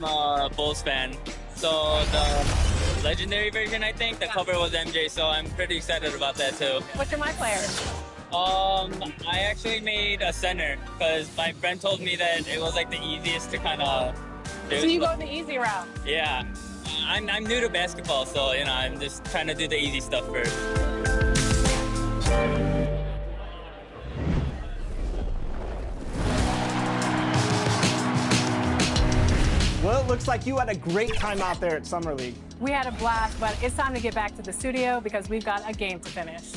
I'm a Bulls fan. So the legendary version, I think, the cover was MJ, so I'm pretty excited about that too. What's your My Player? I actually made a center because my friend told me that it was like the easiest to kind of do. So you go the easy route? Yeah. I'm new to basketball, so you know I'm just trying to do the easy stuff first. Well, it looks like you had a great time out there at Summer League. We had a blast, but it's time to get back to the studio because we've got a game to finish.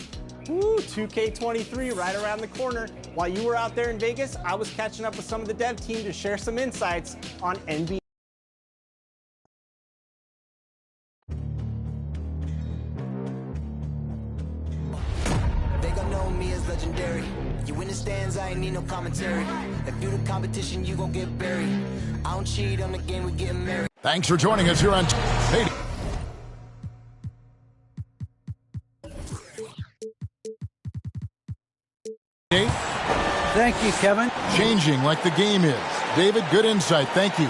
Woo, 2K23 right around the corner. While you were out there in Vegas, I was catching up with some of the dev team to share some insights on NBA. They gon' know me as legendary. You in the stands, I ain't need no commentary. If you the competition, you gon' get buried. I don't cheat on the game, we getting married. Thanks for joining us here on Hey. Thank you, Kevin. Changing like the game is. David, good insight. Thank you.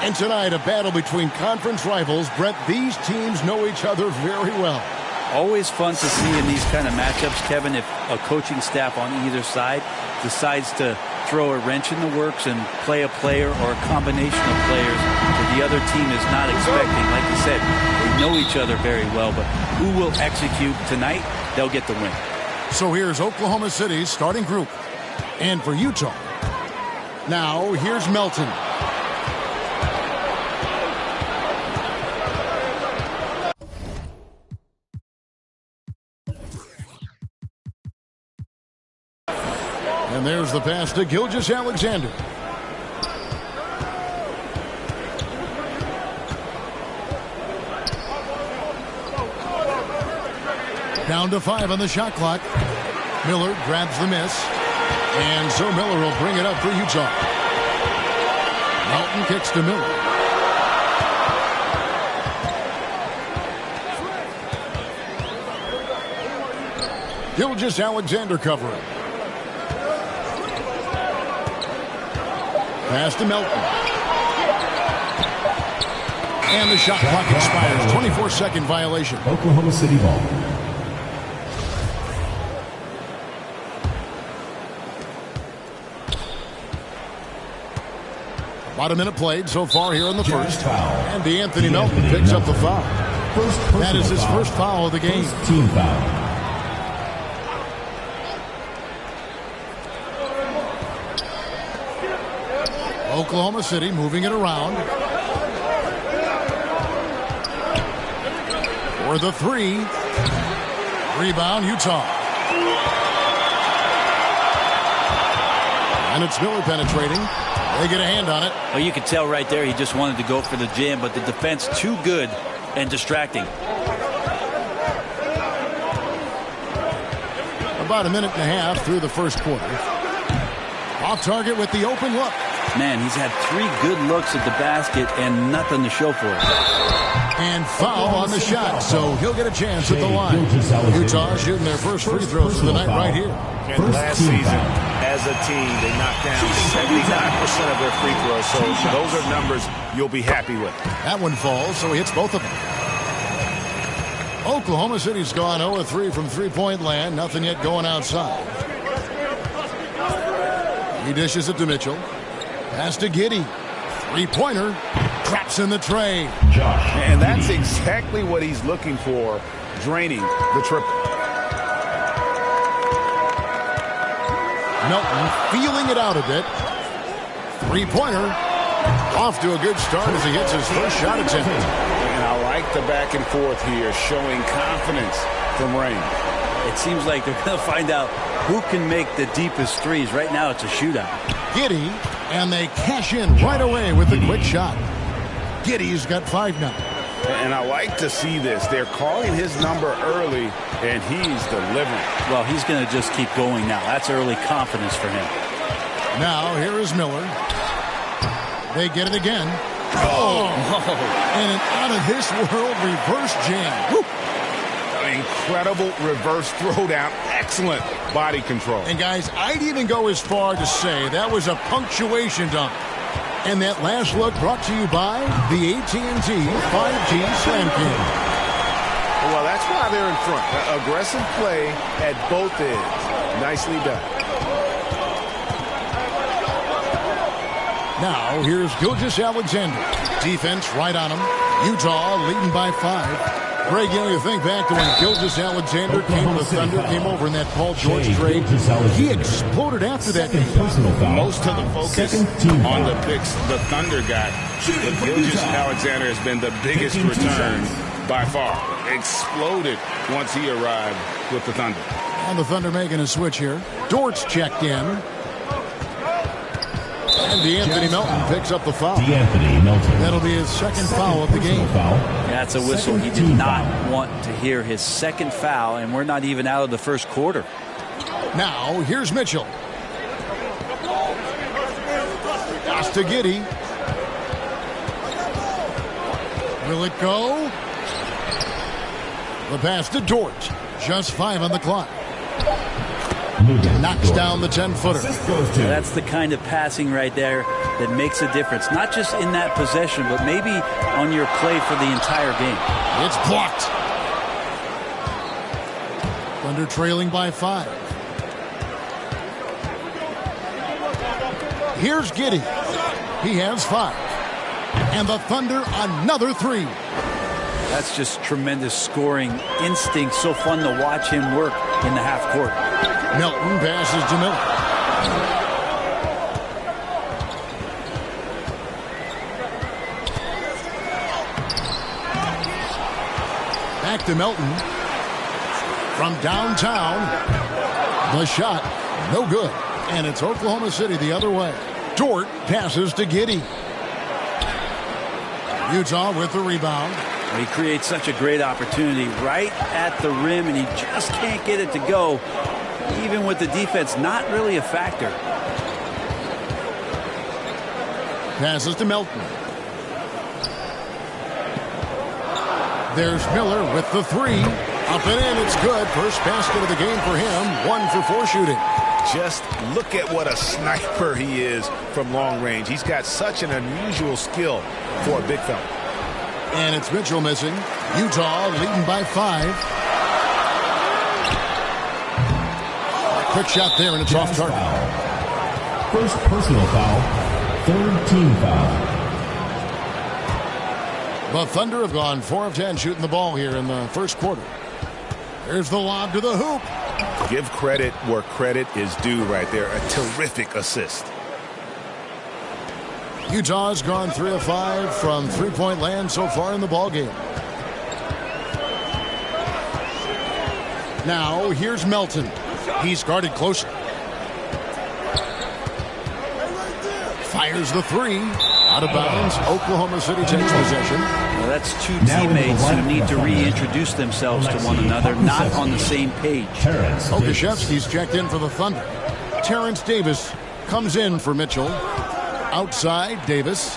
And tonight, a battle between conference rivals. Brett, these teams know each other very well. Always fun to see in these kind of matchups, Kevin, if a coaching staff on either side decides to throw a wrench in the works and play a player or a combination of players that the other team is not expecting. Like you said, they know each other very well, but who will execute tonight, they'll get the win. So here's Oklahoma City's starting group. And for Utah, now here's Melton. And there's the pass to Gilgeous-Alexander. Down to 5 on the shot clock. Miller grabs the miss. And so Miller will bring it up for Utah. Melton kicks to Miller. Gilgeous-Alexander covering. Pass to Melton. And the shot clock expires. 24-second violation. Oklahoma City ball. About a minute played so far here in the first. And DeAnthony Melton picks up the foul. That is his first foul of the game. Team foul. Oklahoma City moving it around. For the 3. Rebound, Utah. And it's Miller penetrating. They get a hand on it. Well, you could tell right there he just wanted to go for the jam, but the defense too good and distracting. About a minute and a half through the first quarter. Off target with the open look. Man, he's had 3 good looks at the basket and nothing to show for it. And foul on the shot, so he'll get a chance at the line. Utah shooting their first free throws of the night right here. And last season, as a team, they knocked down 79% of their free throws, so those are numbers you'll be happy with. That one falls, so he hits both of them. Oklahoma City's gone 0-3 from three-point land. Nothing yet going outside. He dishes it to Mitchell. Pass to Giddey. Three-pointer. Traps in the tray. And that's exactly what he's looking for, draining the triple. Melton feeling it out a bit. Three-pointer. Off to a good start as he hits his first shot attempt. And I like the back and forth here, showing confidence from Rain. It seems like they're going to find out who can make the deepest threes. Right now it's a shootout. Giddey, and they cash in right away with the quick shot. Giddey's got 5 now. And I like to see this. They're calling his number early, and he's delivering. Well, he's going to just keep going now. That's early confidence for him. Now, here is Miller. They get it again. Oh! And an out-of-this-world reverse jam. Woo. An incredible reverse throwdown. Excellent body control. And, guys, I'd even go as far to say that was a punctuation dunk. And that last look brought to you by the AT&T 5G Slam King. Well, that's why they're in front. Aggressive play at both ends. Nicely done. Now, here's Gilgeous-Alexander. Defense right on him. Utah leading by 5. Greg, you think back to when Gilgeous-Alexander came to the Thunder, came over in that Paul George trade. He exploded after that game. Most of the focus on the Thunder got. But Gilgeous-Alexander has been the biggest return by far. Exploded once he arrived with the Thunder. And the Thunder making a switch here. Dort's checked in. And DeAnthony Melton picks up the foul. That'll be his second foul of the game. That's a whistle. He did not want to hear his second foul, and we're not even out of the first quarter. Now, here's Mitchell. Pass to Giddey. Will it go? The pass to Dort. Just 5 on the clock. Knocks down the 10-footer. That's the kind of passing right there that makes a difference. Not just in that possession, but maybe on your play for the entire game. It's blocked. Thunder trailing by 5. Here's Giddey. He has 5. And the Thunder another 3. That's just tremendous scoring instinct. So fun to watch him work in the half court. Melton passes to Miller. Back to Melton. From downtown. The shot, no good. And it's Oklahoma City the other way. Dort passes to Giddey. Utah with the rebound. He creates such a great opportunity right at the rim, and he just can't get it to go. Even with the defense not really a factor. Passes to Melton. There's Miller with the 3. Up and in, it's good. First basket of the game for him. 1 for 4 shooting. Just look at what a sniper he is from long range. He's got such an unusual skill for a big fella. And it's Mitchell missing. Utah leading by 5. Quick shot there, and it's off target. First personal foul. Third team foul. The Thunder have gone 4 of 10 shooting the ball here in the first quarter. There's the lob to the hoop. Give credit where credit is due right there. A terrific assist. Utah's gone 3 of 5 from three-point land so far in the ball game. Now here's Melton. He's guarded closely. Fires the 3. Out of bounds. Oklahoma City takes possession. Well, that's two teammates who need to reintroduce themselves to one another, not on the same page. Okashevsky's checked in for the Thunder. Terrence Davis comes in for Mitchell. Outside, Davis.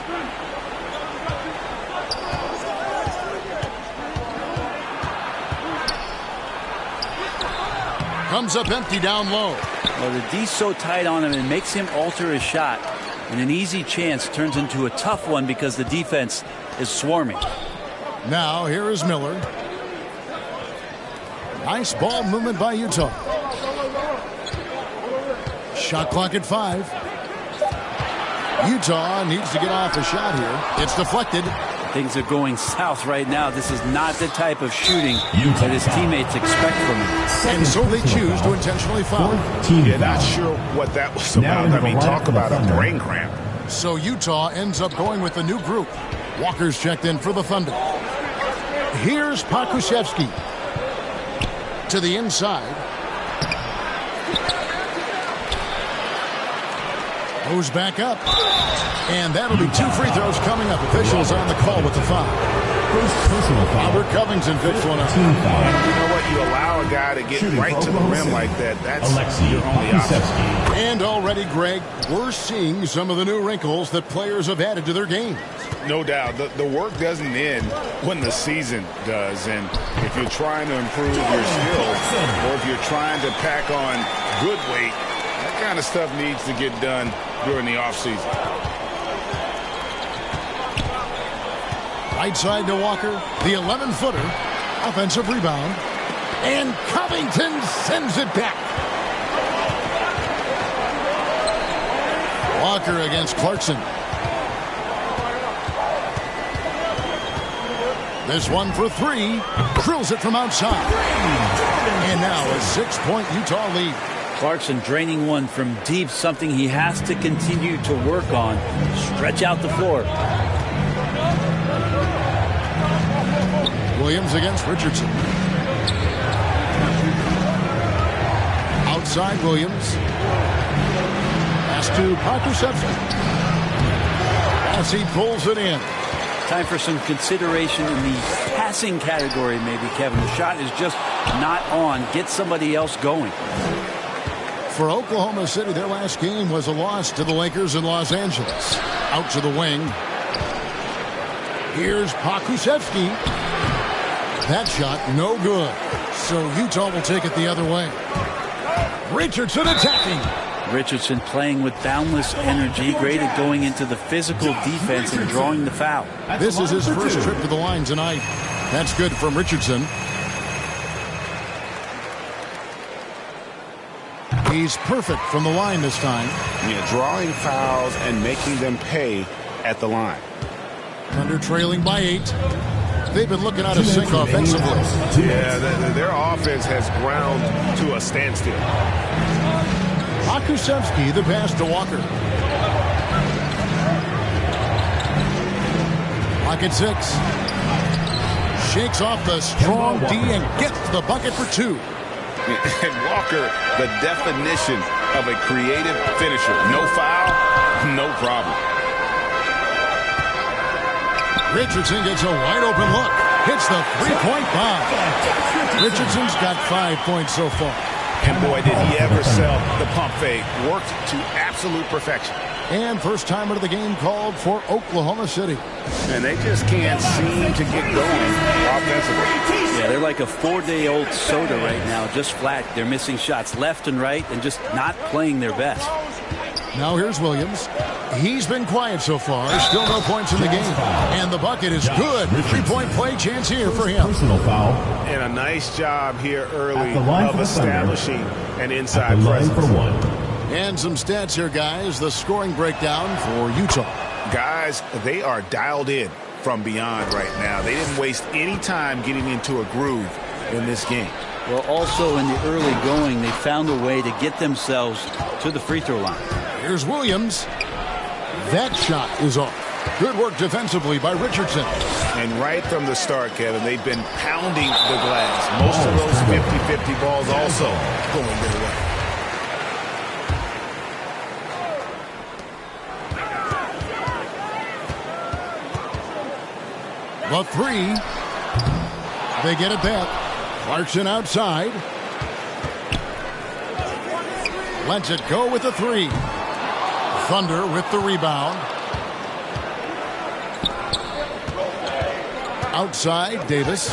Comes up empty down low. Well, the D's so tight on him, it makes him alter his shot. And an easy chance turns into a tough one because the defense is swarming. Now, here is Miller. Nice ball movement by Utah. Shot clock at 5. Utah needs to get off a shot here. It's deflected. Things are going south right now. This is not the type of shooting that his teammates expect from him. And so they choose to intentionally foul. You're not sure what that was about. I mean, talk about a brain cramp. So Utah ends up going with the new group. Walker's checked in for the Thunder. Here's Pokusevski. To the inside. Goes back up. And that'll be 2 free throws coming up. Officials on the call with the foul. Albert Covington picks one up. You know what? You allow a guy to get right to the rim like that. That's your only option. And already, Greg, we're seeing some of the new wrinkles that players have added to their game. No doubt. The work doesn't end when the season does. And if you're trying to improve your skills or if you're trying to pack on good weight, that kind of stuff needs to get done during the offseason. Right side to Walker. The 11-footer. Offensive rebound. And Covington sends it back. Walker against Clarkson. This one for three. Drills it from outside. And now a 6-point Utah lead. Clarkson draining one from deep, something he has to continue to work on. Stretch out the floor. Williams against Richardson. Outside Williams. Pass to Pokusevski. As he pulls it in. Time for some consideration in the passing category, maybe, Kevin. The shot is just not on. Get somebody else going. For Oklahoma City, their last game was a loss to the Lakers in Los Angeles. Out to the wing. Here's Pokusevski. That shot, no good. So Utah will take it the other way. Richardson attacking. Richardson playing with boundless energy, great at going into the physical defense and drawing the foul. This is his first trip to the line tonight. That's good from Richardson. He's perfect from the line this time. Yeah, drawing fouls and making them pay at the line. Thunder trailing by 8. They've been looking out of sync offensively. Yeah, their offense has ground to a standstill. Pokusevski, the pass to Walker. Clock at 6. Shakes off the strong D and gets the bucket for 2. And Walker, the definition of a creative finisher. No foul, no problem. Richardson gets a wide open look. Hits the three-point bomb. Richardson's got 5 points so far. And boy, did he ever sell the pump fake. Worked to absolute perfection. And first time out of the game called for Oklahoma City. And they just can't seem to get going offensively. Yeah, they're like a 4-day-old soda right now, just flat. They're missing shots left and right and just not playing their best. Now here's Williams. He's been quiet so far. Still no points in the game. And the bucket is good. 3-point play chance here for him. Personal foul. And a nice job here early of establishing an inside presence. And some stats here, guys. The scoring breakdown for Utah. Guys, they are dialed in from beyond right now. They didn't waste any time getting into a groove in this game. Well, also in the early going, they found a way to get themselves to the free throw line. Here's Williams. That shot is off. Good work defensively by Richardson. And right from the start, Kevin, they've been pounding the glass. Most of those 50-50 balls also going their way. The 3. They get it back. Clarkson outside. Lets it go with the 3. Thunder with the rebound. Outside, Davis.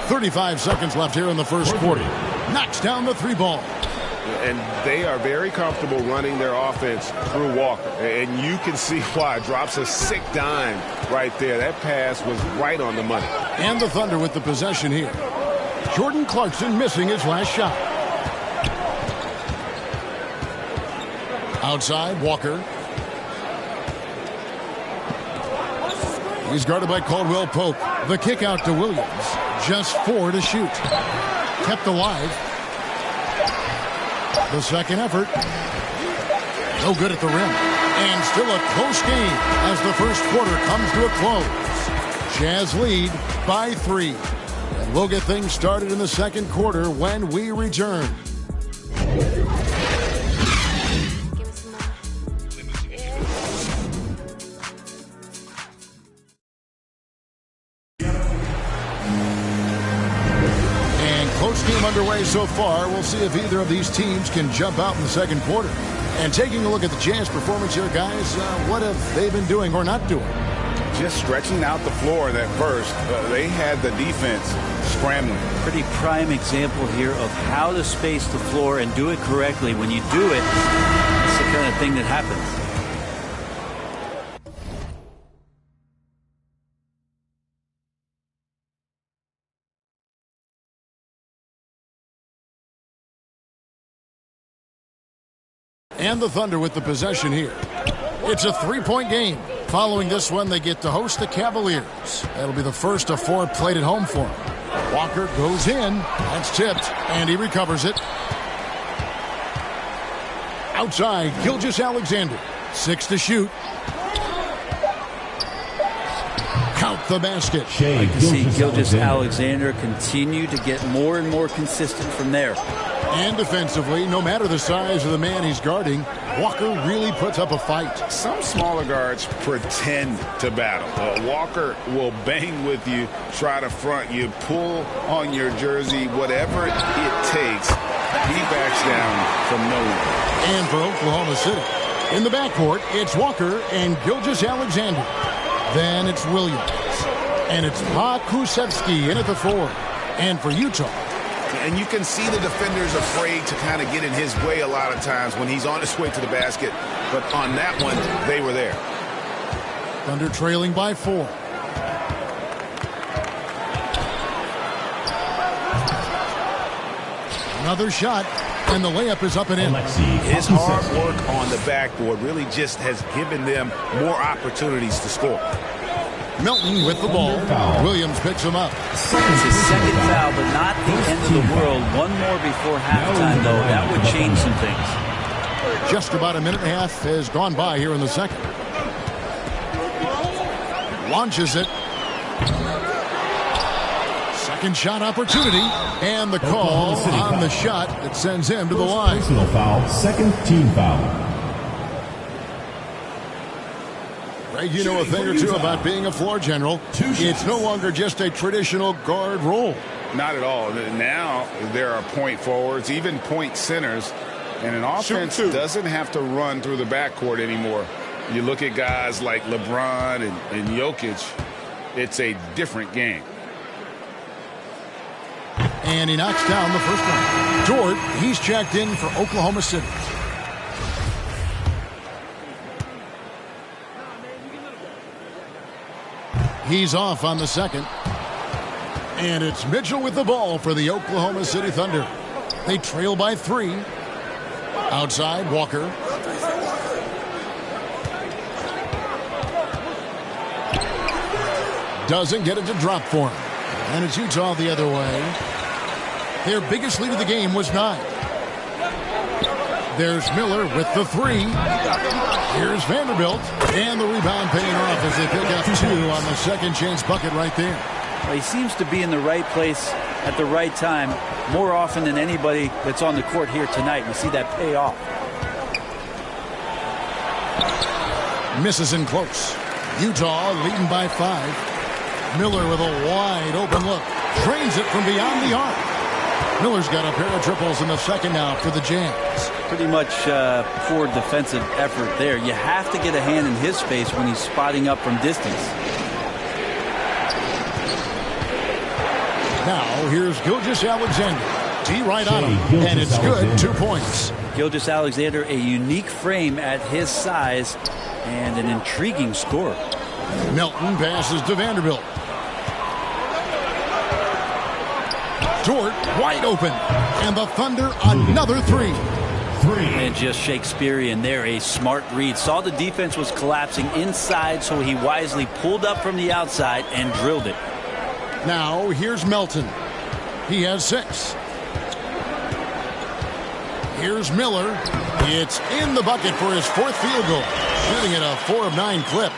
35 seconds left here in the first quarter. Knocks down the 3 ball. And they are very comfortable running their offense through Walker. And you can see why. Drops a sick dime right there. That pass was right on the money. And the Thunder with the possession here. Jordan Clarkson missing his last shot. Outside, Walker. He's guarded by Caldwell Pope. The kick out to Williams. Just 4 to shoot. Kept alive. The second effort. No good at the rim. And still a close game as the first quarter comes to a close. Jazz lead by 3. And we'll get things started in the second quarter when we return. Game underway so far. We'll see if either of these teams can jump out in the second quarter. And taking a look at the Jazz performance here, guys, what have they been doing or not doing? Just stretching out the floor in that first. They had the defense scrambling. Pretty prime example here of how to space the floor and do it correctly. When you do it, it's the kind of thing that happens. And the Thunder with the possession here. It's a 3-point game. Following this one, they get to host the Cavaliers. That'll be the first of 4 played at home for them. Walker goes in. That's tipped, and he recovers it. Outside, Gilgeous-Alexander. 6 to shoot. Count the basket. I'd like to see Gilgeous-Alexander continue to get more and more consistent from there. And defensively, no matter the size of the man he's guarding, Walker really puts up a fight. Some smaller guards pretend to battle. Walker will bang with you, try to front you, pull on your jersey, whatever it takes. He backs down from nowhere. And for Oklahoma City, in the backcourt, it's Walker and Gilgeous-Alexander. Then it's Williams. And it's Pokusevski in at the 4. And for Utah, and you can see the defenders afraid to kind of get in his way a lot of times when he's on his way to the basket. But on that one, they were there. Thunder trailing by 4. Another shot, and the layup is up and in. His hard work on the backboard really just has given them more opportunities to score. Melton with the ball. Williams picks him up. It's his second foul, but not the end of the world. One more before halftime, though. That would change some things. Just about a minute and a half has gone by here in the second. Launches it. Second shot opportunity. And the call on the shot that sends him to the line. Personal foul, second team foul. Greg, you know a thing or two about being a floor general. It's no longer just a traditional guard role. Not at all. Now there are point forwards, even point centers, and an offense doesn't have to run through the backcourt anymore. You look at guys like LeBron and Jokic, it's a different game. And he knocks down the first one. Dort, he's checked in for Oklahoma City. He's off on the second. And it's Mitchell with the ball for the Oklahoma City Thunder. They trail by 3. Outside, Walker. Doesn't get it to drop for him. And it's Utah the other way. Their biggest lead of the game was 9. There's Miller with the 3. Here's Vanderbilt. And the rebound paying off as they pick up 2 on the second chance bucket right there. Well, he seems to be in the right place at the right time more often than anybody that's on the court here tonight. We see that pay off. Misses in close. Utah leading by 5. Miller with a wide open look. Drains it from beyond the arc. Miller's got a pair of triples in the second now for the Jazz. Pretty much poor defensive effort there. You have to get a hand in his face when he's spotting up from distance. Now here's Gilgeous-Alexander. D right on him, and it's good. 2 points. Gilgeous-Alexander, a unique frame at his size and an intriguing scorer. Melton passes to Vanderbilt. Dort wide open, and the Thunder another 3. And just Shakespearean there, a smart read. Saw the defense was collapsing inside, so he wisely pulled up from the outside and drilled it. Now here's Melton. He has 6. Here's Miller. It's in the bucket for his 4th field goal. Shooting at a 4 of 9 clip.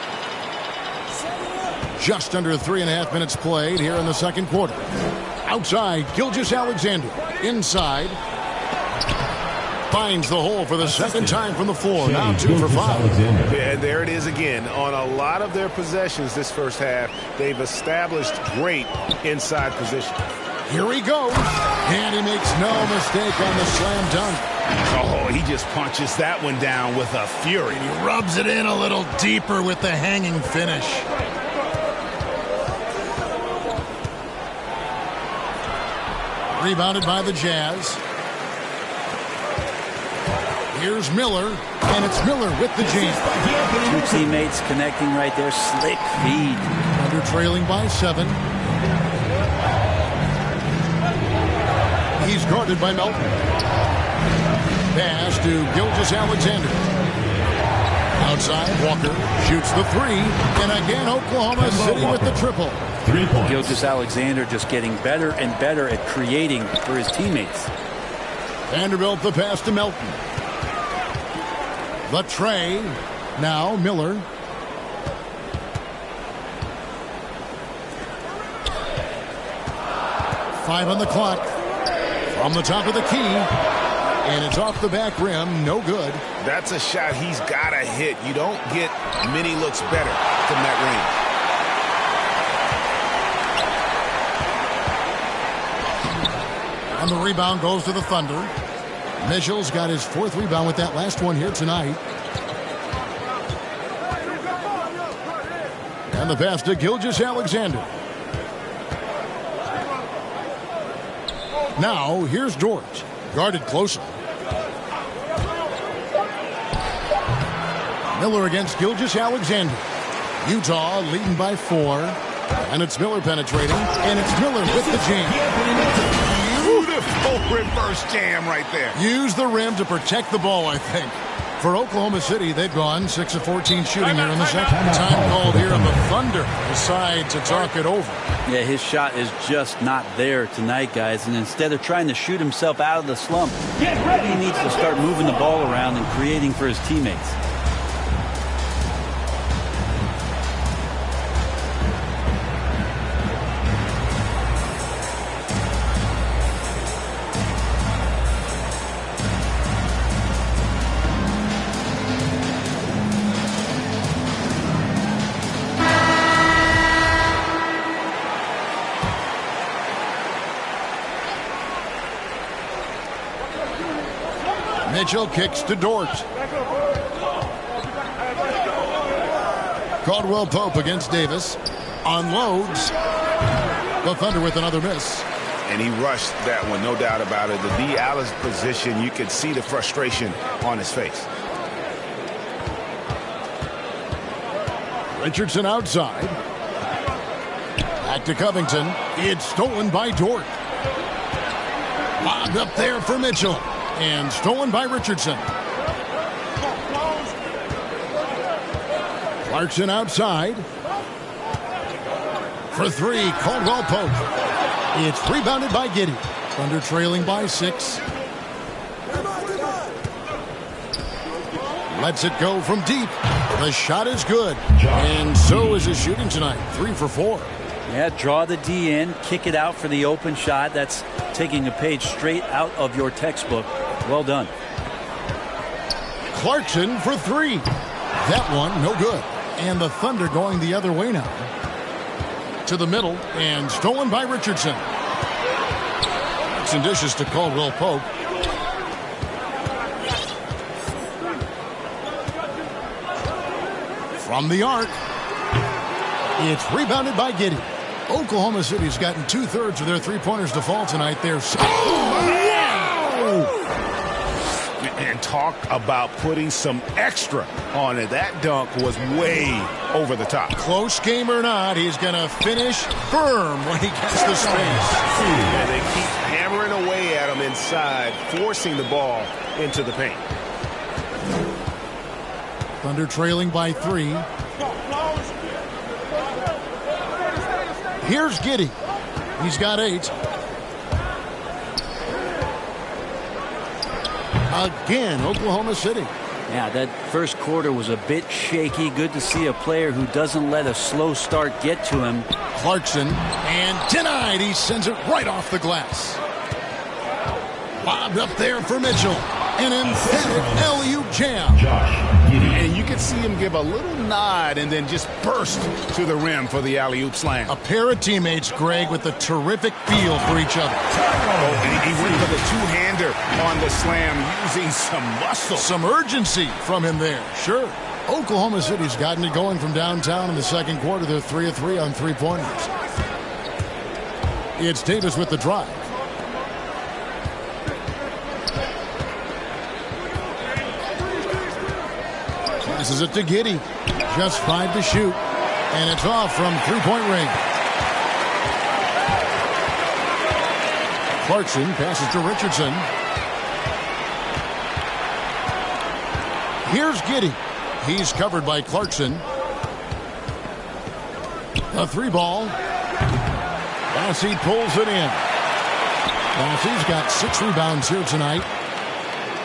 Just under 3.5 minutes played here in the second quarter. Outside, Gilgeous-Alexander. Inside. Finds the hole for the second time from the floor. Now 2 for 5. And there it is again. On a lot of their possessions this first half, they've established great inside position. Here he goes. And he makes no mistake on the slam dunk. Oh, he just punches that one down with a fury. He rubs it in a little deeper with the hanging finish. Rebounded by the Jazz. Here's Miller, and it's Miller with the jam. 2 teammates connecting right there. Slick feed. Under trailing by 7. He's guarded by Melton. pass to Gilgeous-Alexander. Outside, Walker shoots the three. And again, Oklahoma City with the triple. 3 points. Gilgeous-Alexander just getting better and better at creating for his teammates. Vanderbilt the pass to Melton. The tray. Now Miller. Five on the clock. From the top of the key. And it's off the back rim. No good. That's a shot he's got to hit. You don't get many looks better from that range. And the rebound goes to the Thunder. Mitchell's got his 4th rebound with that last one here tonight. And the pass to Gilgeous-Alexander. Now, here's George. Guarded closer. Miller against Gilgeous-Alexander. Utah leading by 4. And it's Miller penetrating. And it's Miller with the jam. Beautiful reverse jam right there. Use the rim to protect the ball, I think. For Oklahoma City, they've gone 6 of 14 shooting here in the second. Time called here, and the Thunder decide to talk it over. Yeah, his shot is just not there tonight, guys. And instead of trying to shoot himself out of the slump, he needs to start moving the ball around and creating for his teammates. Mitchell kicks to Dort. Caldwell Pope against Davis. Unloads. The Thunder with another miss. And he rushed that one, no doubt about it. The D. Alice position, you could see the frustration on his face. Richardson outside. Back to Covington. It's stolen by Dort. Lobbed up there for Mitchell. And stolen by Richardson. Clarkson outside. For 3, Caldwell Pope. It's rebounded by Giddey. Thunder trailing by 6. Lets it go from deep. The shot is good. And so is his shooting tonight. 3 for 4. Yeah, draw the D in, kick it out for the open shot. That's taking a page straight out of your textbook. Well done. Clarkson for 3. That one, no good. And the Thunder going the other way now. To the middle, and stolen by Richardson. Some dishes to Caldwell Pope. From the arc. It's rebounded by Giddey. Oklahoma City's gotten 2/3 of their three-pointers to fall tonight. They're And talk about putting some extra on it. That dunk was way over the top. Close game or not, he's going to finish firm when he gets the space. And they keep hammering away at him inside, forcing the ball into the paint. Thunder trailing by 3. Here's Giddey. He's got 8. Again, Oklahoma City. Yeah, that first quarter was a bit shaky. Good to see a player who doesn't let a slow start get to him. Clarkson, and denied. He sends it right off the glass. Bobbed up there for Mitchell. An emphatic LU jam. And you can see him give a little nod and then just burst to the rim for the alley-oop slam. A pair of teammates, Greg, with a terrific feel for each other. Oh, and he went for the two-hander on the slam using some muscle. Some urgency from him there, sure. Oklahoma City's gotten it going from downtown in the second quarter. They're 3 of 3 on three-pointers. It's Davis with the drive. Passes it to Giddey. Just 5 to shoot. And it's off from three-point range. Clarkson passes to Richardson. Here's Giddey. He's covered by Clarkson. A 3-ball. Bassey pulls it in. Bassey's got 6 rebounds here tonight.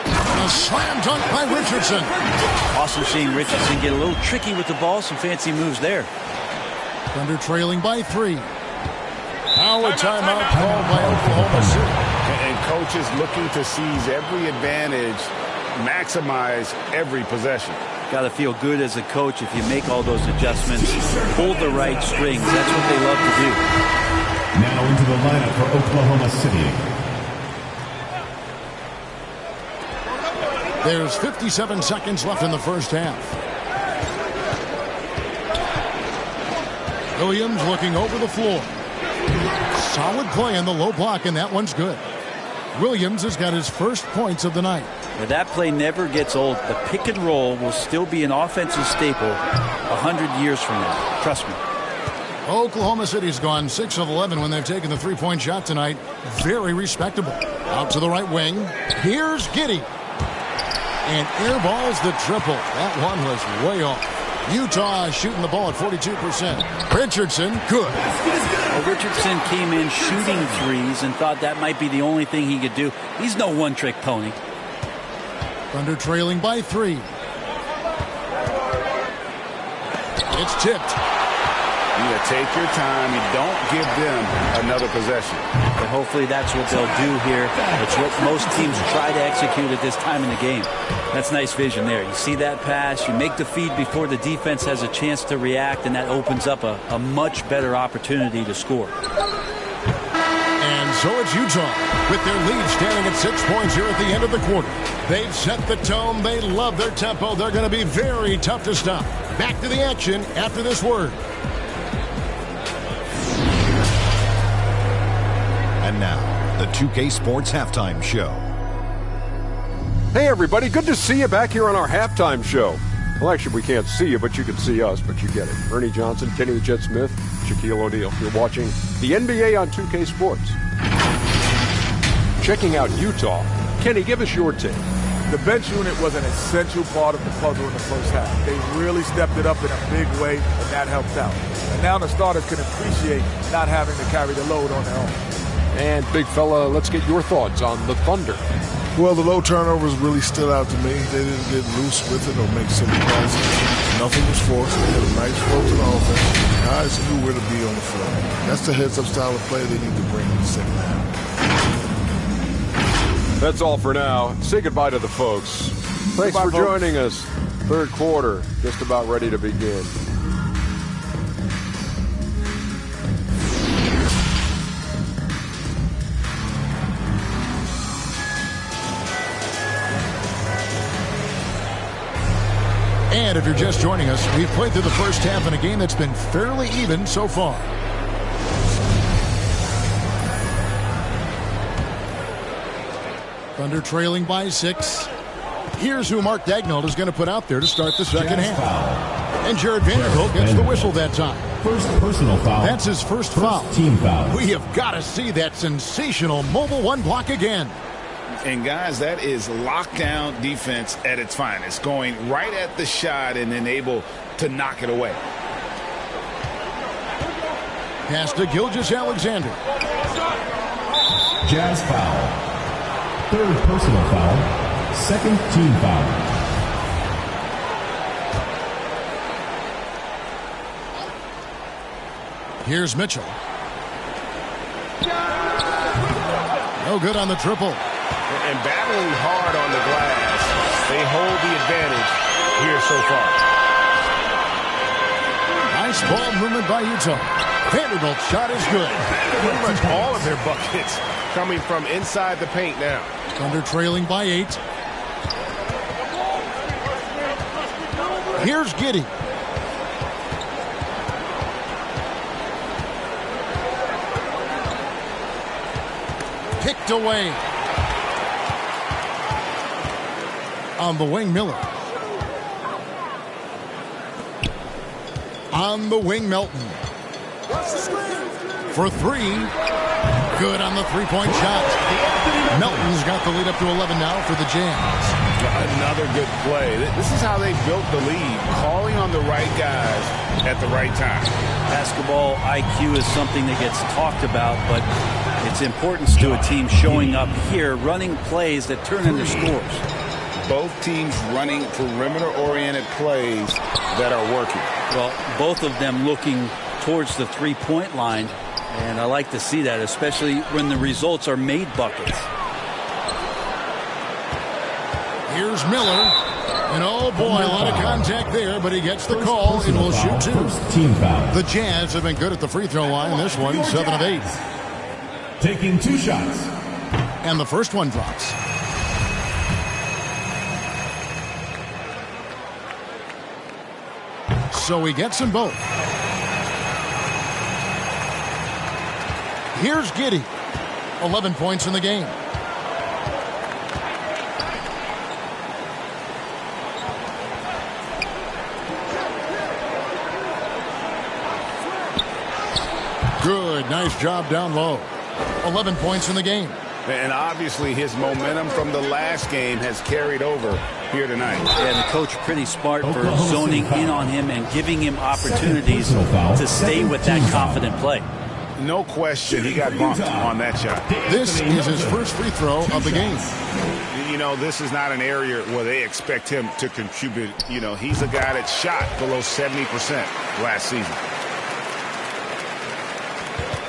A slam dunk by Richardson. Awesome seeing Richardson get a little tricky with the ball. Some fancy moves there. Thunder trailing by 3. Now a timeout called by Oklahoma City. And coaches looking to seize every advantage, maximize every possession. Got to feel good as a coach if you make all those adjustments, pull the right strings. That's what they love to do. Now into the lineup for Oklahoma City. There's 57 seconds left in the first half. Williams looking over the floor. Solid play in the low block, and that one's good. Williams has got his first points of the night. Well, that play never gets old. The pick and roll will still be an offensive staple 100 years from now. Trust me. Oklahoma City's gone 6 of 11 when they've taken the 3-point shot tonight. Very respectable. Out to the right wing. Here's Giddey. And airballs the triple. That one was way off. Utah shooting the ball at 42%. Richardson, good. Well, Richardson came in shooting threes and thought that might be the only thing he could do. He's no one-trick pony. Thunder trailing by 3. It's tipped. You take your time. You don't give them another possession. But hopefully that's what they'll do here. It's what most teams try to execute at this time in the game. That's nice vision there. You see that pass, you make the feed before the defense has a chance to react, and that opens up a much better opportunity to score. And so it's Utah with their lead standing at 6 points here at the end of the quarter. They've set the tone. They love their tempo. They're going to be very tough to stop. Back to the action after this word. And now, the 2K Sports Halftime Show. Hey, everybody. Good to see you back here on our halftime show. Well, actually, we can't see you, but you can see us, but you get it. Ernie Johnson, Kenny the Jet Smith, Shaquille O'Neal. You're watching the NBA on 2K Sports. Checking out Utah. Kenny, give us your take. The bench unit was an essential part of the puzzle in the first half. They really stepped it up in a big way, and that helped out. And now the starters can appreciate not having to carry the load on their own. And, big fella, let's get your thoughts on the Thunder. Well, the low turnovers really stood out to me. They didn't get loose with it or make silly passes. Nothing was forced. They had a nice flow to the offense. Guys knew where to be on the floor. That's the heads-up style of play they need to bring in the second half. That's all for now. Say goodbye to the folks. Thanks for joining us. Third quarter, just about ready to begin. And if you're just joining us, we've played through the first half in a game that's been fairly even so far. Thunder trailing by 6. Here's who Mark Daigneault is going to put out there to start the second half. And Jared Vanderbilt gets the whistle that time. First personal foul. That's his first foul. Team foul. We have got to see that sensational mobile one block again. And, guys, that is lockdown defense at its finest, going right at the shot and then able to knock it away. Pass to Gilgeous-Alexander. Jazz foul. Third personal foul. Second team foul. Here's Mitchell. No good on the triple. And battling hard on the glass, they hold the advantage here so far. Nice ball movement by Utah. Vanderbilt's shot is good. Pretty much all of their buckets coming from inside the paint now. Thunder trailing by 8. Here's Giddey. Picked away. On the wing, Miller. On the wing, Melton. For 3. Good on the three-point shot. Melton's got the lead up to 11 now for the Jazz. Another good play. This is how they built the lead, calling on the right guys at the right time. Basketball IQ is something that gets talked about, but its importance to a team showing up here, running plays that turn into scores. Both teams running perimeter-oriented plays that are working. Well, both of them looking towards the three-point line, and I like to see that, especially when the results are made buckets. Here's Miller. And oh boy, a lot of contact there, but he gets the call and will shoot two. The Jazz have been good at the free throw line. This one, 7 of 8. Taking 2 shots. And the first one drops. So he gets them both. Here's Giddey. 11 points in the game. Good, nice job down low. 11 points in the game. And obviously his momentum from the last game has carried over here tonight. Yeah, the coach pretty smart for zoning in on him and giving him opportunities to stay with that confident play. No question he got bumped on that shot. This is his first free throw of the game. You know, this is not an area where they expect him to contribute. You know, he's a guy that shot below 70% last season.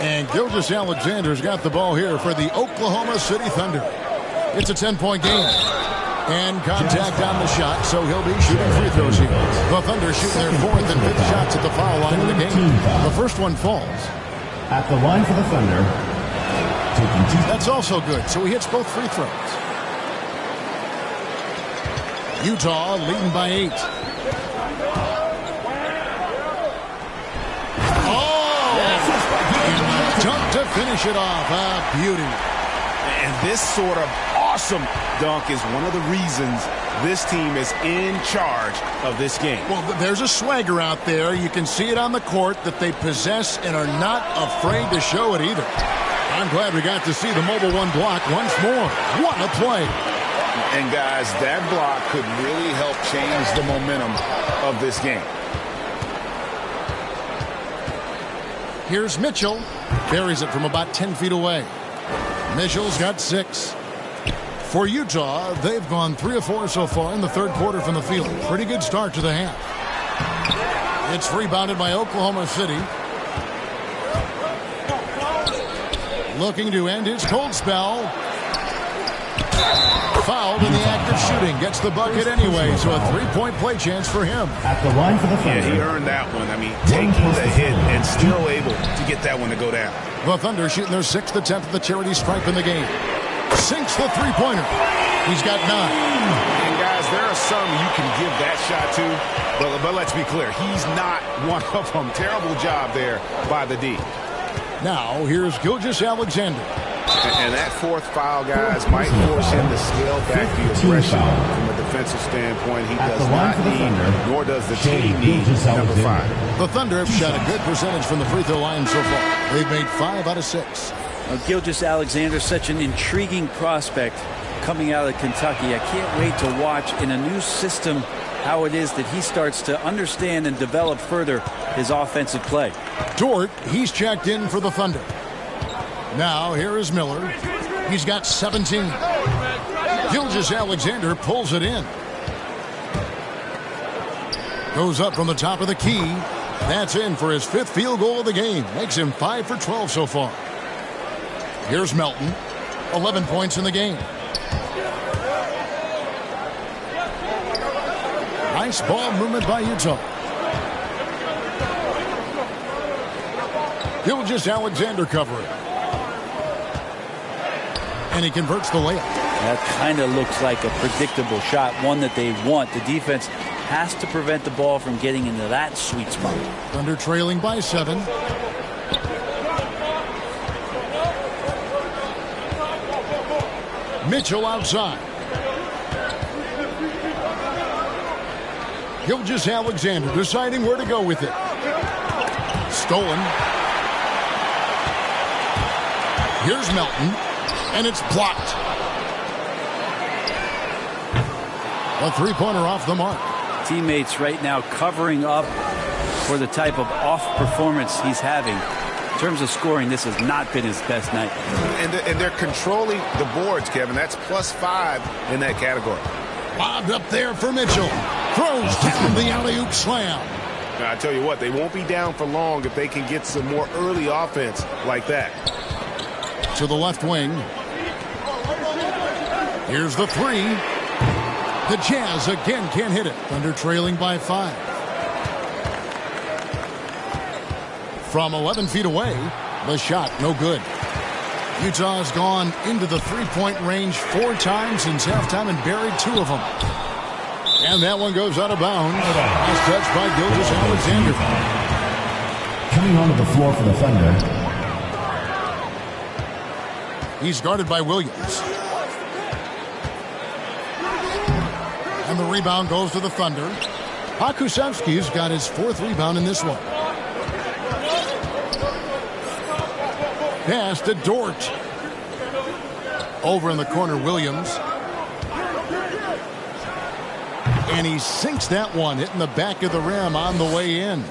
And Gilgeous-Alexander's got the ball here for the Oklahoma City Thunder. It's a 10-point game. And contact on the shot, so he'll be shooting free throws here. The Thunder shooting their 4th and 5th shots at the foul line of the game. The first one falls. At the line for the Thunder. That's also good, so he hits both free throws. Utah leading by 8. Dunk to finish it off. A beauty. And this sort of awesome dunk is one of the reasons this team is in charge of this game. Well, there's a swagger out there. You can see it on the court that they possess and are not afraid to show it either. I'm glad we got to see the mobile one block once more. What a play. And guys, that block could really help change the momentum of this game. Here's Mitchell. Buries it from about 10 feet away. Mitchell's got 6. For Utah, they've gone 3 of 4 so far in the third quarter from the field. Pretty good start to the half. It's rebounded by Oklahoma City. Looking to end his cold spell. Fouled in the act of shooting. Gets the bucket anyway, so a 3-point play chance for him. At the line for the Thunder. Yeah, he earned that one. I mean, taking the hit and still able to get that one to go down. The Thunder shooting their 6th attempt at the charity stripe in the game. Sinks the three-pointer. He's got 9. And guys, there are some you can give that shot to, but let's be clear, he's not one of them. Terrible job there by the D. Now, here's Gilgeous-Alexander. And that 4th foul, guys, might force him to scale back the aggression from a defensive standpoint. He does not need, nor does the team need, number 5. The Thunder have shot a good percentage from the free throw line so far. They've made 5 out of 6. Gilgeous-Alexander, such an intriguing prospect coming out of Kentucky. I can't wait to watch in a new system how it is that he starts to understand and develop further his offensive play. Dort, he's checked in for the Thunder. Now, here is Miller. He's got 17. Gilgeous-Alexander pulls it in. Goes up from the top of the key. That's in for his 5th field goal of the game. Makes him 5 for 12 so far. Here's Melton. 11 points in the game. Nice ball movement by Utah. Gilgeous-Alexander covering. And he converts the layup. That kind of looks like a predictable shot, one that they want. The defense has to prevent the ball from getting into that sweet spot. Thunder trailing by 7. Mitchell outside. Gilgeous-Alexander deciding where to go with it. Stolen. Here's Melton, and it's blocked. A three-pointer off the mark. Teammates right now covering up for the type of off performance he's having. In terms of scoring, this has not been his best night. And they're controlling the boards, Kevin. That's +5 in that category. Lobbed up there for Mitchell. Throws down the alley-oop slam. Now, I tell you what, they won't be down for long if they can get some more early offense like that. To the left wing. Here's the three. The Jazz again can't hit it. Thunder trailing by 5. From 11 feet away, the shot no good. Utah has gone into the three-point range 4 times since halftime and buried 2 of them. And that one goes out of bounds. Last touch by Gilgeous Alexander. Coming onto the floor for the Thunder. He's guarded by Williams. And the rebound goes to the Thunder. Pakusevski's got his 4th rebound in this one. Pass to Dort. Over in the corner, Williams. And he sinks that one, hitting the back of the rim on the way in.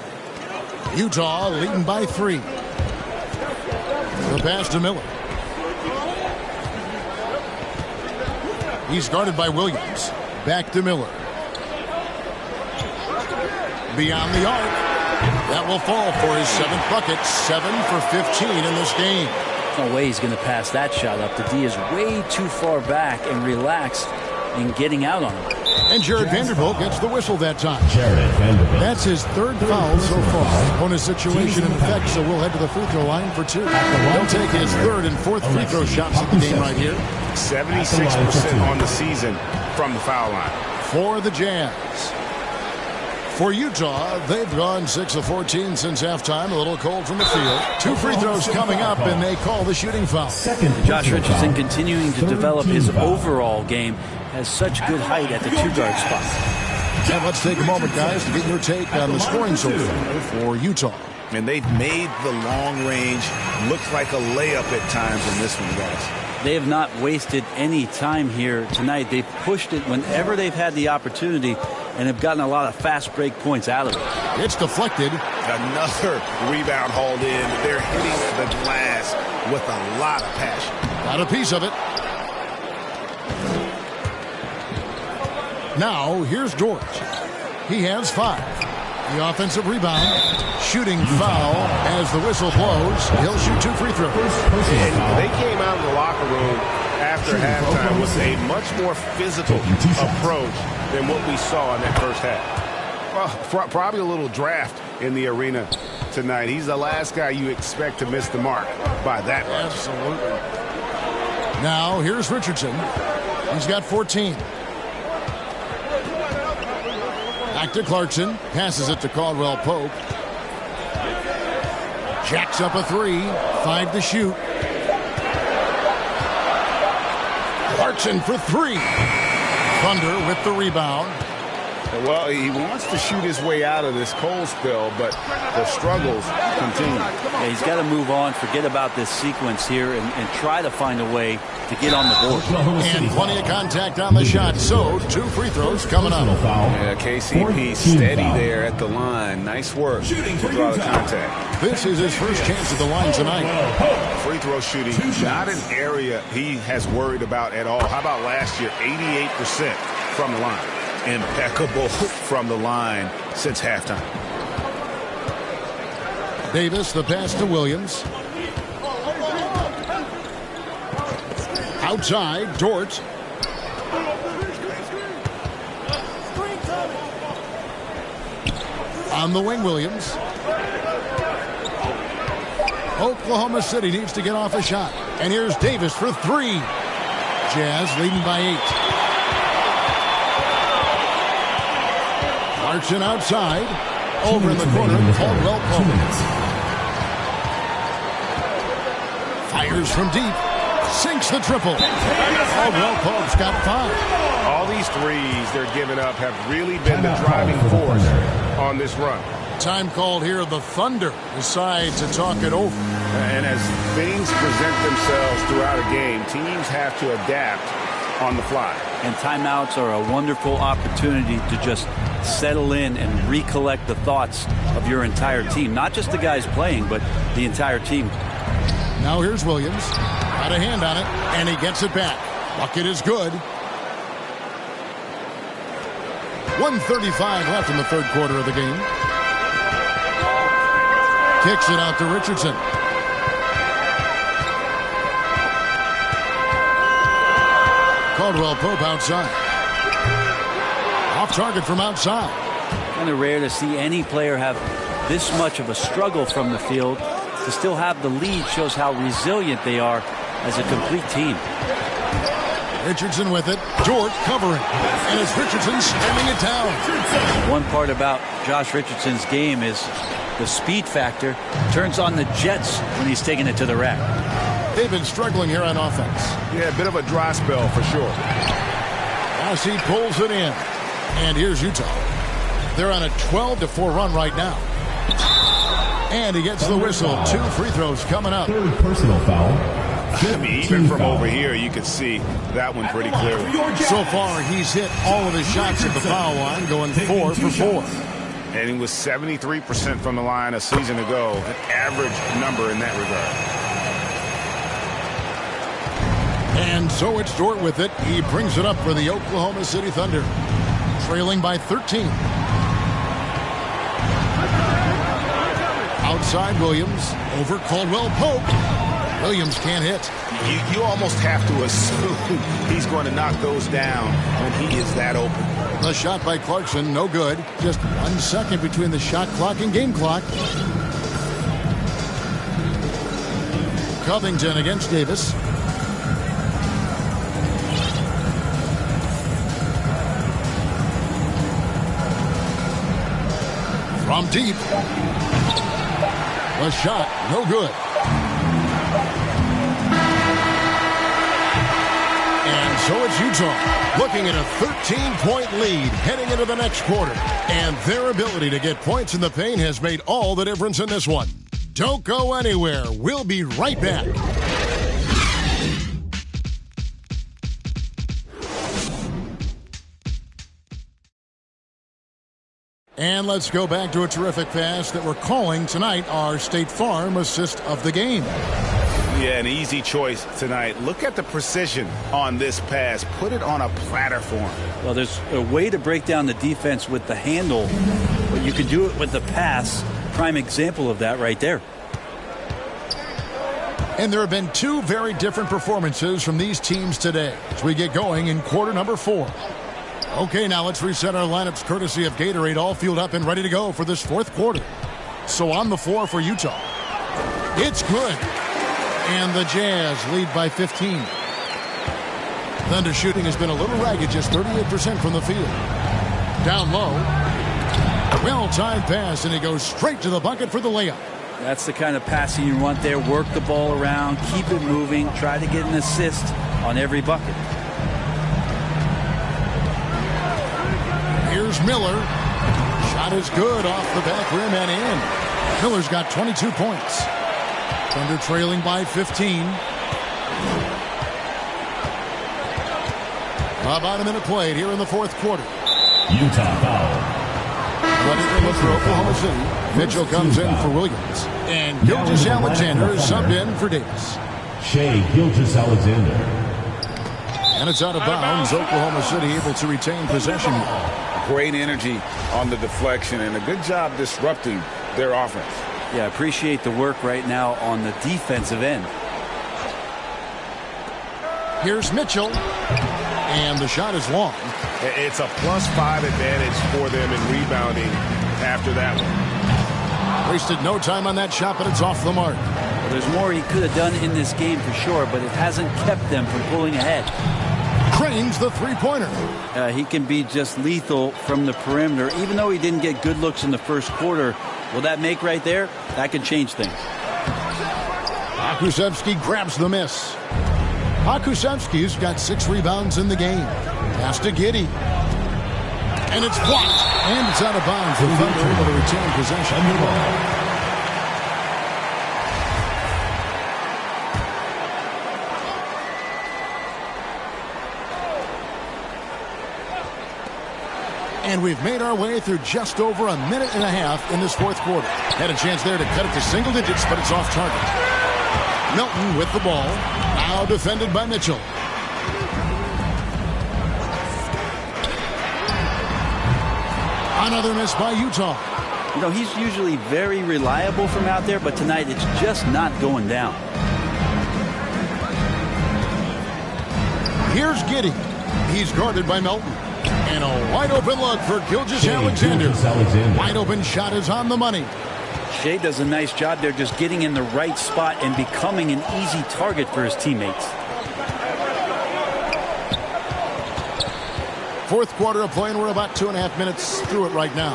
Utah leading by 3. The pass to Miller. He's guarded by Williams. Back to Miller. Beyond the arc. That will fall for his 7th bucket. 7 for 15 in this game. No way he's going to pass that shot up. The D is way too far back and relaxed in getting out on him. And Jared Vanderbilt gets the whistle that time. Jared Vanderbilt. That's his 3rd foul so far. Bonus situation in effect, so we'll head to the free throw line for 2. He'll take his 3rd and 4th free throw shots of the game right here. 76% on the season from the foul line. For the Jazz. For Utah, they've gone 6 of 14 since halftime. A little cold from the field. 2 free throws coming up, and they call the shooting foul. Josh Richardson continuing to develop his overall game. Has such good height at the 2-guard spot. And let's take a moment, guys, to get your take on the scoring so far for Utah. And they've made the long range look like a layup at times in this one, guys. They have not wasted any time here tonight. They've pushed it whenever they've had the opportunity and have gotten a lot of fast break points out of it. It's deflected. Another rebound hauled in. They're hitting the glass with a lot of passion. Got a piece of it. Now, here's Dort. He has 5. The offensive rebound. Shooting foul as the whistle blows. He'll shoot 2 free throws. And they came out of the locker room after halftime with a much more physical approach than what we saw in that first half. Well, probably a little draft in the arena tonight. He's the last guy you expect to miss the mark by that much. Absolutely. Now, here's Richardson. He's got 14. Back to Clarkson. Passes it to Caldwell Pope. Jacks up a 3. 5 to shoot. Clarkson for 3. Thunder with the rebound. Well, he wants to shoot his way out of this cold spell, but the struggles continue. Yeah, he's got to move on, forget about this sequence here, and try to find a way to get on the board. And plenty of contact on the shot, so 2 free throws coming up. Yeah, KCP steady there at the line. Nice work to draw the contact. This is his first chance at the line tonight. Free throw shooting, not an area he has worried about at all. How about last year? 88% from the line. Impeccable from the line since halftime. Davis, the pass to Williams. Outside, Dort. On the wing, Williams. Oklahoma City needs to get off a shot. And here's Davis for 3. Jazz leading by 8. Clarkson outside. Over in the corner, Caldwell Pope. Fires from deep. Sinks the triple. Caldwell Pope's got 5. All these threes they're giving up have really been the driving force on this run. Time called here. The Thunder decide to talk it over. And as things present themselves throughout a game, teams have to adapt on the fly. And timeouts are a wonderful opportunity to just settle in and recollect the thoughts of your entire team. Not just the guys playing, but the entire team. Now here's Williams. Got a hand on it, and he gets it back. Bucket is good. 1:35 left in the third quarter of the game. Kicks it out to Richardson. Caldwell Pope outside. Off target from outside. Kind of rare to see any player have this much of a struggle from the field. To still have the lead shows how resilient they are as a complete team. Richardson with it. Dort covering. And it's Richardson slamming it down. One part about Josh Richardson's game is the speed factor. Turns on the jets when he's taking it to the rack. They've been struggling here on offense. Yeah, a bit of a dry spell for sure. As he pulls it in. And here's Utah. They're on a 12-4 run right now. And he gets the whistle. 2 free throws coming up. Third personal foul. I mean, even from over here, you can see that one pretty clearly. So far, he's hit all of his shots at the foul line, going 4 for 4. And he was 73% from the line a season ago, an average number in that regard. And so it's Dort with it. He brings it up for the Oklahoma City Thunder, trailing by 13. Outside Williams, over Caldwell Pope. Williams can't hit. You almost have to assume he's going to knock those down when he is that open. The shot by Clarkson, no good. Just 1 second between the shot clock and game clock. Covington against Davis. From deep. The shot, no good. And so it's Utah looking at a 13-point lead heading into the next quarter. And their ability to get points in the paint has made all the difference in this one. Don't go anywhere. We'll be right back. And let's go back to a terrific pass that we're calling tonight our State Farm assist of the game. Yeah, an easy choice tonight. Look at the precision on this pass. Put it on a platter for him. Well, there's a way to break down the defense with the handle, but you can do it with the pass. Prime example of that right there. And there have been 2 very different performances from these teams today as we get going in quarter number 4. Okay, now let's reset our lineups courtesy of Gatorade, all fueled up and ready to go for this 4th quarter. So on the floor for Utah. It's good. And the Jazz lead by 15. Thunder shooting has been a little ragged, just 38% from the field. Down low. Well-timed pass, and he goes straight to the bucket for the layup. That's the kind of passing you want there. Work the ball around, keep it moving, try to get an assist on every bucket. Here's Miller. Shot is good off the back rim and in. Miller's got 22 points. Thunder trailing by 15. About a minute played here in the 4th quarter. Utah foul. Running to look for Oklahoma City. Mitchell comes in for Williams. And Gilgeous-Alexander is subbed in for Davis. Shai Gilgeous-Alexander. And it's out of bounds. Oklahoma City able to retain possession. Great energy on the deflection and a good job disrupting their offense. Yeah, appreciate the work right now on the defensive end. Here's Mitchell. And the shot is long. It's a +5 advantage for them in rebounding after that one. Wasted no time on that shot, but it's off the mark. Well, there's more he could have done in this game for sure, but it hasn't kept them from pulling ahead. Cranes the three-pointer. He can be just lethal from the perimeter. Even though he didn't get good looks in the first quarter, will that make right there? That could change things. Akusevsky grabs the miss. Akusevsky's got 6 rebounds in the game. Pass to Giddey. And it's blocked. And it's out of bounds. The Thunder able to retain possession. And we've made our way through just over a minute and a half in this fourth quarter. Had a chance there to cut it to single digits, but it's off target. Melton with the ball. Now defended by Mitchell. Another miss by Utah. You know, he's usually very reliable from out there, but tonight it's just not going down. Here's Giddey. He's guarded by Melton. And a wide open look for Gilgeous-Alexander. Wide open shot is on the money. Shea does a nice job there just getting in the right spot and becoming an easy target for his teammates. Fourth quarter of play, and we're about 2.5 minutes through it right now.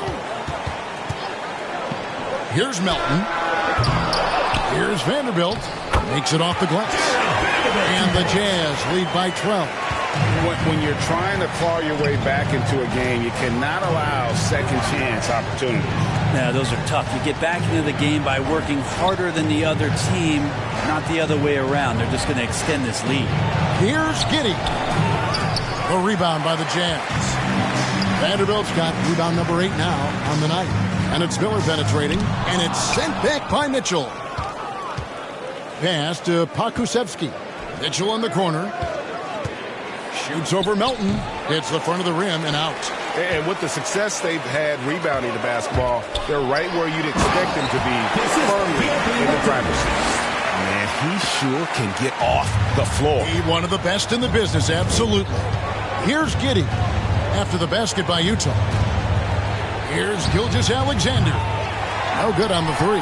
Here's Melton. Here's Vanderbilt. Makes it off the glass. And the Jazz lead by 12. When you're trying to claw your way back into a game, you cannot allow second chance opportunities. Yeah, those are tough. You get back into the game by working harder than the other team, not the other way around. They're just going to extend this lead. Here's Giddey. The rebound by the Jazz. Vanderbilt's got rebound number 8 now on the night. And it's Miller penetrating, and it's sent back by Mitchell. Pass to Pokusevski. Mitchell in the corner. Shoots over Melton. Hits the front of the rim and out. And with the success they've had rebounding the basketball, they're right where you'd expect them to be, firmly in the driver's seat. Man, he sure can get off the floor. He's one of the best in the business, absolutely. Here's Giddey after the basket by Utah. Here's Gilgeous-Alexander. No good on the three.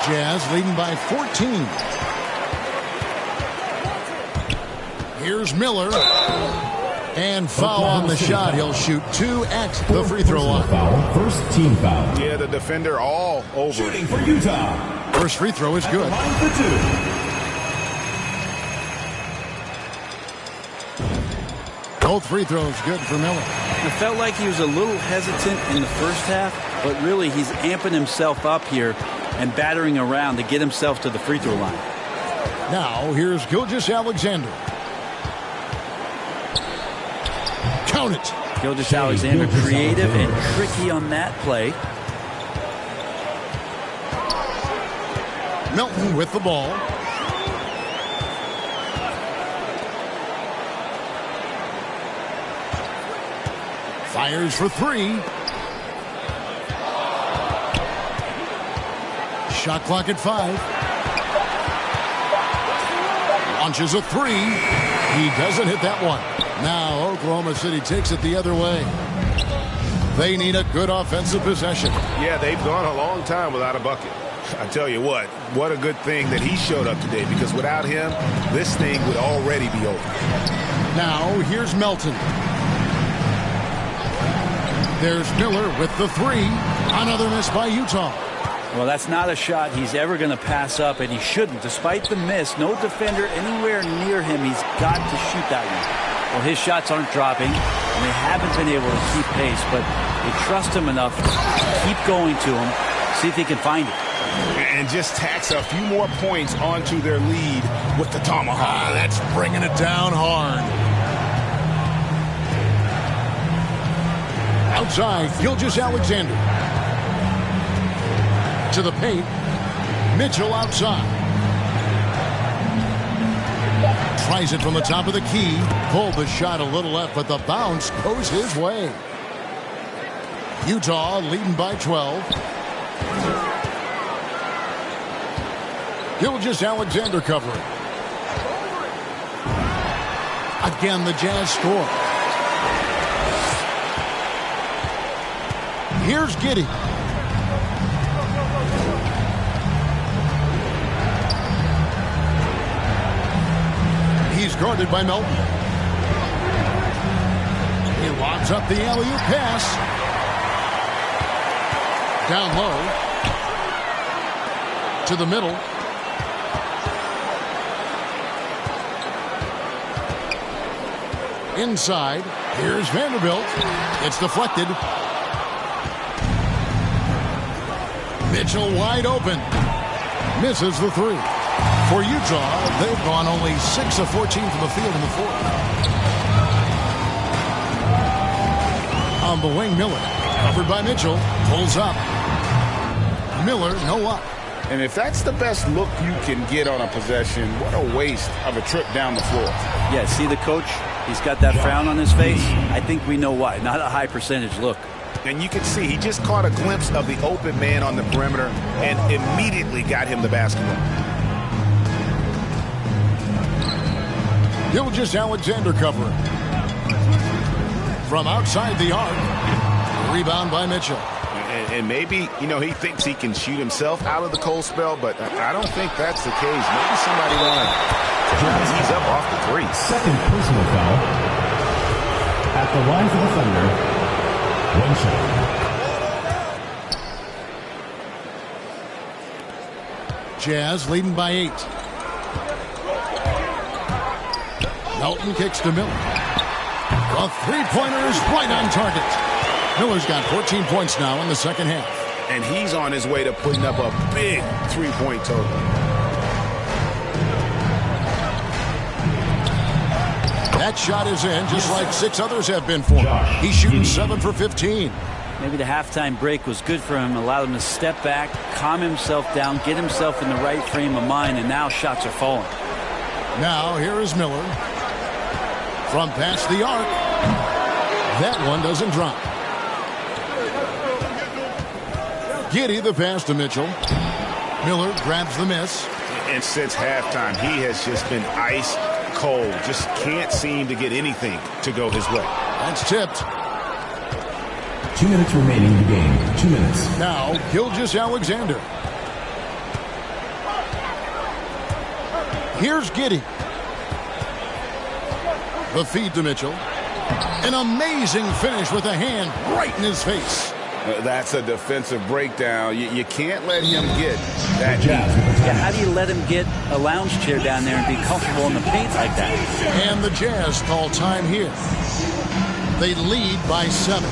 Jazz leading by 14. Here's Miller. And foul on the shot. He'll shoot 2 at the free throw line. First team foul. Yeah, the defender all over. Shooting for Utah. First free throw is good. Line for 2. Both free throws good for Miller. It felt like he was a little hesitant in the first half, but really he's amping himself up here and battering around to get himself to the free throw line. Now here's Gilgeous-Alexander. Count it. Gilgeous-Alexander creative and tricky on that play. Melton with the ball. Fires for 3. Shot clock at 5. Launches a 3. He doesn't hit that one. Now Oklahoma City takes it the other way. They need a good offensive possession. Yeah, they've gone a long time without a bucket. I tell you what a good thing that he showed up today, because without him, this thing would already be over. Now here's Melton. There's Miller with the 3. Another miss by Utah. Well, that's not a shot he's ever going to pass up, and he shouldn't. Despite the miss, no defender anywhere near him. He's got to shoot that one. Well, his shots aren't dropping, and they haven't been able to keep pace, but they trust him enough to keep going to him, see if he can find it. And just tacks a few more points onto their lead with the tomahawk. That's bringing it down hard. Outside, Gilgeous-Alexander. To the paint. Mitchell outside. Tries it from the top of the key. Pulled the shot a little left, but the bounce goes his way. Utah leading by 12. Gilgeous-Alexander covering. Again, the Jazz score. Here's Giddey. He's guarded by Melton. He lobs up the alley-oop pass. Down low. To the middle. Inside. Here's Vanderbilt. It's deflected. Mitchell wide open. Misses the 3. For Utah, they've gone only 6 of 14 from the field in the fourth. On the wing, Miller. Covered by Mitchell. Pulls up. Miller, no up. And if that's the best look you can get on a possession, what a waste of a trip down the floor. Yeah, see the coach? He's got that frown on his face. I think we know why. Not a high percentage look. And you can see he just caught a glimpse of the open man on the perimeter and immediately got him the basketball. Gilgeous-Alexander covering. From outside the arc. Rebound by Mitchell. And maybe, you know, he thinks he can shoot himself out of the cold spell, but I don't think that's the case. Maybe somebody wanted to ease up off the three. Second personal foul. At the line for the Thunder. One shot. Jazz leading by 8. Melton kicks to Miller. The three-pointer is right on target. Miller's got 14 points now in the second half. And he's on his way to putting up a big three-point total. That shot is in, just like 6 others have been for him. He's shooting 7 for 15. Maybe the halftime break was good for him, allowed him to step back, calm himself down, get himself in the right frame of mind, and now shots are falling. Now, here is Miller. From past the arc. That one doesn't drop. Giddey the pass to Mitchell. Miller grabs the miss. And since halftime, he has just been ice cold. Just can't seem to get anything to go his way. That's tipped. 2 minutes remaining in the game. 2 minutes. Now, Gilgeous-Alexander. Here's Giddey. The feed to Mitchell. An amazing finish with a hand right in his face. That's a defensive breakdown. You can't let him get that. Yeah, how do you let him get a lounge chair down there and be comfortable in the paint like that? And the Jazz call time here. They lead by 7.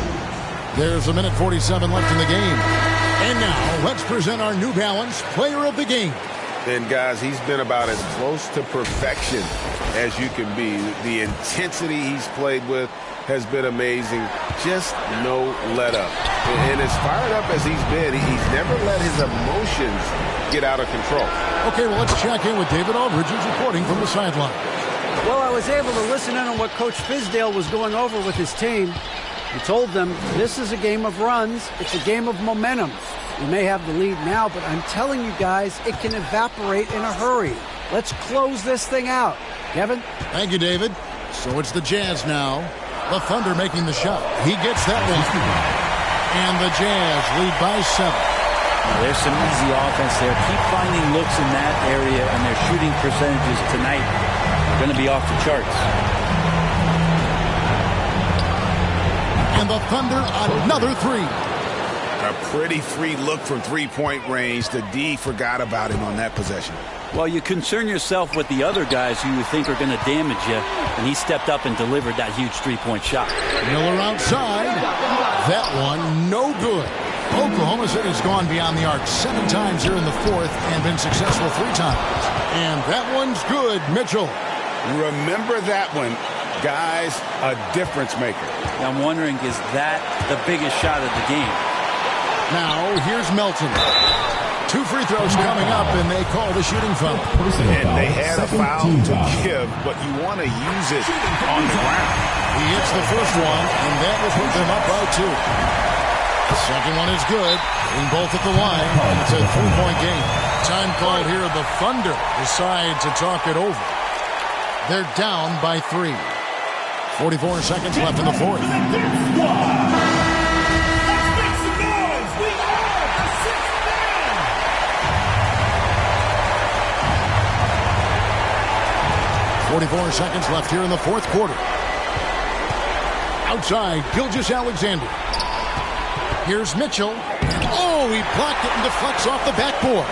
There's 1:47 left in the game. And now, let's present our New Balance Player of the Game. And guys, he's been about as close to perfection as you can be. The intensity he's played with has been amazing. Just no let up. And as fired up as he's been, he's never let his emotions get out of control. Okay, well, let's check in with David Aldridge, who's reporting from the sideline. Well, I was able to listen in on what Coach Fizdale was going over with his team. He told them this is a game of runs. It's a game of momentum. We may have the lead now, but I'm telling you guys, it can evaporate in a hurry. Let's close this thing out. Kevin? Thank you, David. So it's the Jazz now. The Thunder making the shot. He gets that one. And the Jazz lead by 7. Now, there's some easy offense there. Keep finding looks in that area, and their shooting percentages tonight are going to be off the charts. And the Thunder, another 3. A pretty free look from three-point range. The D forgot about him on that possession. Well, you concern yourself with the other guys who you think are going to damage you, and he stepped up and delivered that huge three-point shot. Miller outside. That one, no good. Oklahoma City's gone beyond the arc 7 times here in the 4th and been successful 3 times. And that one's good, Mitchell. Remember that one. Guys, a difference maker. I'm wondering, is that the biggest shot of the game? Now, here's Melton. 2 free throws coming up, and they call the shooting foul. And they had a foul to give, but you want to use it on the ground. He hits the first one, and that will put them up by 2. The second one is good. In both at the line, it's a 3-point game. Time called here. The Thunder decide to talk it over. They're down by 3. 44 seconds left in the 4th. .44 seconds left here in the 4th quarter. Outside, Gilgeous-Alexander. Here's Mitchell. Oh, he blocked it and deflects off the backboard.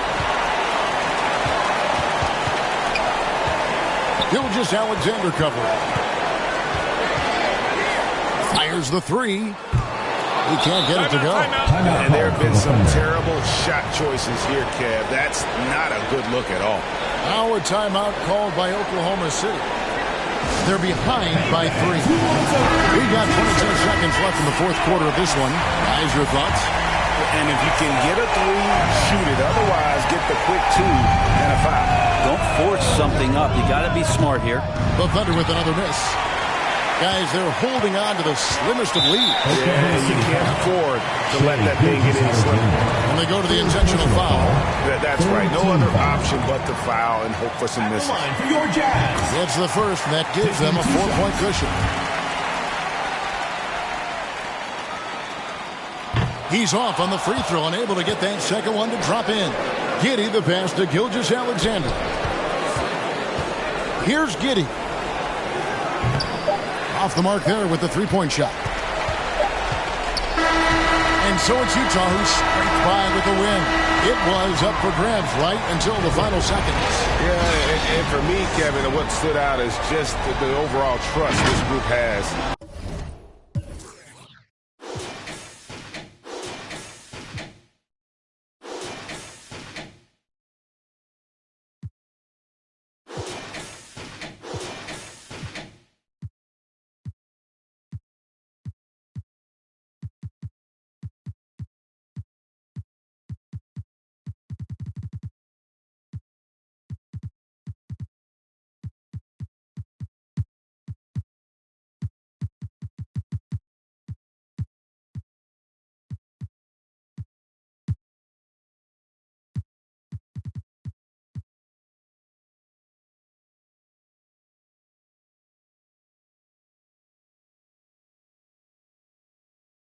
Gilgeous-Alexander covering. Fires the 3. He can't get it to go. And there have been some terrible shot choices here, Kev. That's not a good look at all. Now a timeout called by Oklahoma City. They're behind by 3. We've got 22 seconds left in the fourth quarter of this one. Guys, your thoughts? And if you can get a 3, shoot it. Otherwise, get the quick 2 and a foul. Don't force something up. You got to be smart here. The Thunder with another miss. Guys, they're holding on to the slimmest of leads. Yeah, you can't afford to let that thing get any slimmer. And they go to the intentional foul. That's right. No other option but to foul and hope for some misses. It's the first, and that gives them a 4-point cushion. He's off on the free throw, unable to get that second one to drop in. Giddey the pass to Gilgeous-Alexander. Here's Giddey. Off the mark there with the three-point shot. And so it's Utah who scraped by with the win. It was up for grabs right until the final seconds. Yeah, and for me, Kevin, what stood out is just the overall trust this group has